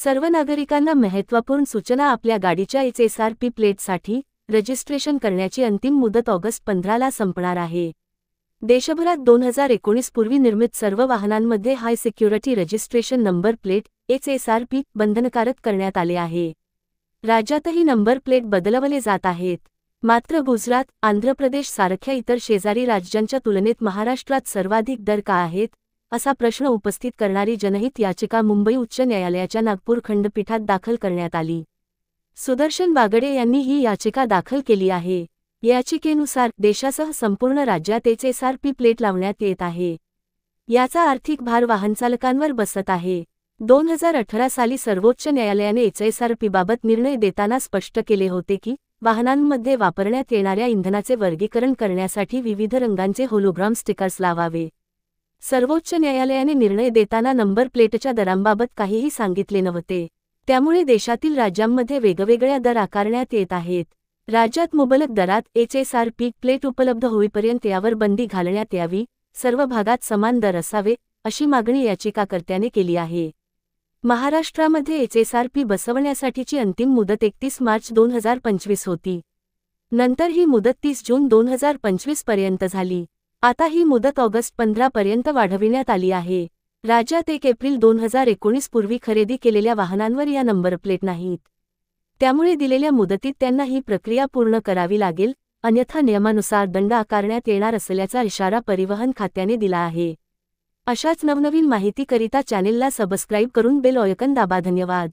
सर्व नागरिकांना महत्त्वपूर्ण सूचना. आपल्या गाडीच्या HSRP प्लेटसाठी रजिस्ट्रेशन करण्याची अंतिम मुदत ऑगस्ट 15 ला संपणार आहे. देशभरात 2019 पूर्वी निर्मित सर्व वाहनांमध्ये हाय security registration number plate HSRP बंधनकारक करण्यात आले आहे. राज्यातही नंबर प्लेट बदलवले जात आहेत. मात्र गुजरात, आंध्र प्रदेश सारख्या इतर शेजारी राज्यांच्या तुलनेत महाराष्ट्रात सर्वाधिक दर का आहेत, असा प्रश्न उपस्थित करणारी जनहित याचिका मुंबई उच्च न्यायालयाच्या नागपूर खंडपीठात दाखल करण्यात आली. सुदर्शन बागडे यांनी ही याचिका दाखल केली आहे. याचिकेनुसार देशासह संपूर्ण राज्यात HSRP प्लेट लावण्यात येत आहे. याचा आर्थिक भार वाहनचालकांवर बसत आहे. 2018 साली सर्वोच्च न्यायालयाने HSRPबाबत निर्णय देताना स्पष्ट केले होते की वाहनांमध्ये वापरण्यात येणाऱ्या इंधनाचे वर्गीकरण करण्यासाठी विविध रंगांचे होलोग्राम स्टिकर्स लावावे. सर्वोच्च न्यायालयाने निर्णय देताना नंबर प्लेटच्या दरांबाबत काहीही सांगितले नव्हते. त्यामुळे देशातील राज्यांमध्ये वेगवेगळ्या दर आकारण्यात येत आहेत. राज्यात मुबलक दरात HSRP प्लेट उपलब्ध होईपर्यंत यावर बंदी घालण्यात यावी. सर्व भागात समान दर असावे, अशी मागणी याचिकाकर्त्याने केली आहे. महाराष्ट्रामध्ये HSRP बसवण्यासाठीची अंतिम मुदत 31 मार्च 2025 होती. नंतर ही मुदत 30 जून 2025 पर्यंत झाली. आता ही मुदत ऑगस्ट 15 पर्यंत वाढविण्यात आली आहे. राज्यात 1 एप्रिल 2019 पूर्वी खरेदी केलेल्या वाहनांवर या नंबर प्लेट नाहीत. त्यामुळे दिलेल्या मुदतीत त्यांना ही प्रक्रिया पूर्ण करावी लागेल, अन्यथा नियमानुसार दंड आकारण्यात येणार असल्याचा इशारा परिवहन खात्याने दिला आहे. अशाच नवनवीन माहितीकरिता चॅनेलला सबस्क्राईब करून बेल आयकॉन दाबा. धन्यवाद.